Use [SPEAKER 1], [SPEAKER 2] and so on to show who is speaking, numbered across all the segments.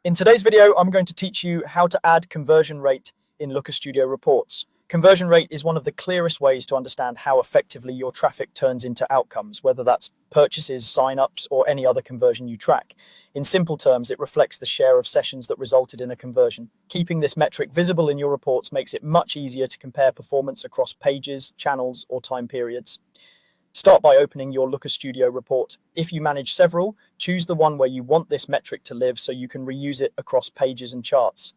[SPEAKER 1] In today's video, I'm going to teach you how to add conversion rate in Looker Studio reports. Conversion rate is one of the clearest ways to understand how effectively your traffic turns into outcomes, whether that's purchases, signups, or any other conversion you track. In simple terms, it reflects the share of sessions that resulted in a conversion. Keeping this metric visible in your reports makes it much easier to compare performance across pages, channels, or time periods. Start by opening your Looker Studio report. If you manage several, choose the one where you want this metric to live so you can reuse it across pages and charts.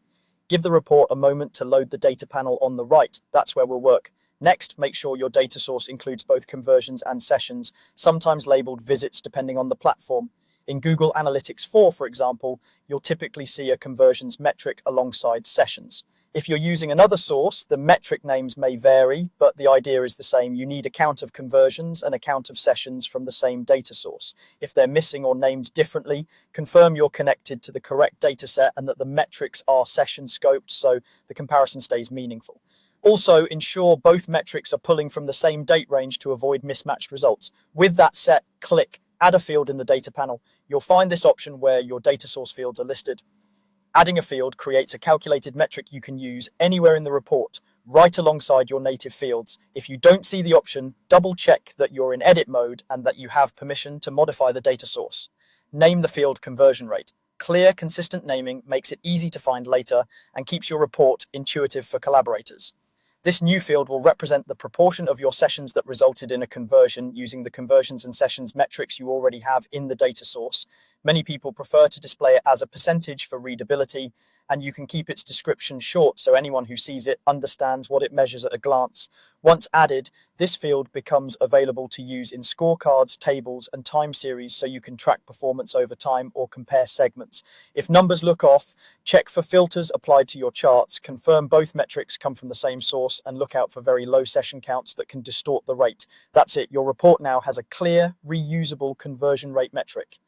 [SPEAKER 1] Give the report a moment to load the data panel on the right. That's where we'll work. Next, make sure your data source includes both conversions and sessions, sometimes labeled visits depending on the platform. In Google Analytics 4, for example, you'll typically see a conversions metric alongside sessions. If you're using another source, the metric names may vary, but the idea is the same. You need a count of conversions and a count of sessions from the same data source. If they're missing or named differently, confirm you're connected to the correct data set and that the metrics are session scoped so the comparison stays meaningful. Also, ensure both metrics are pulling from the same date range to avoid mismatched results. With that set, click Add a field in the data panel. You'll find this option where your data source fields are listed. Adding a field creates a calculated metric you can use anywhere in the report, right alongside your native fields. If you don't see the option, double check that you're in edit mode and that you have permission to modify the data source. Name the field conversion rate. Clear, consistent naming makes it easy to find later and keeps your report intuitive for collaborators. This new field will represent the proportion of your sessions that resulted in a conversion using the conversions and sessions metrics you already have in the data source. Many people prefer to display it as a percentage for readability, and you can keep its description short so anyone who sees it understands what it measures at a glance. Once added, this field becomes available to use in scorecards, tables, and time series so you can track performance over time or compare segments. If numbers look off, check for filters applied to your charts, confirm both metrics come from the same source, and look out for very low session counts that can distort the rate. That's it. Your report now has a clear, reusable conversion rate metric.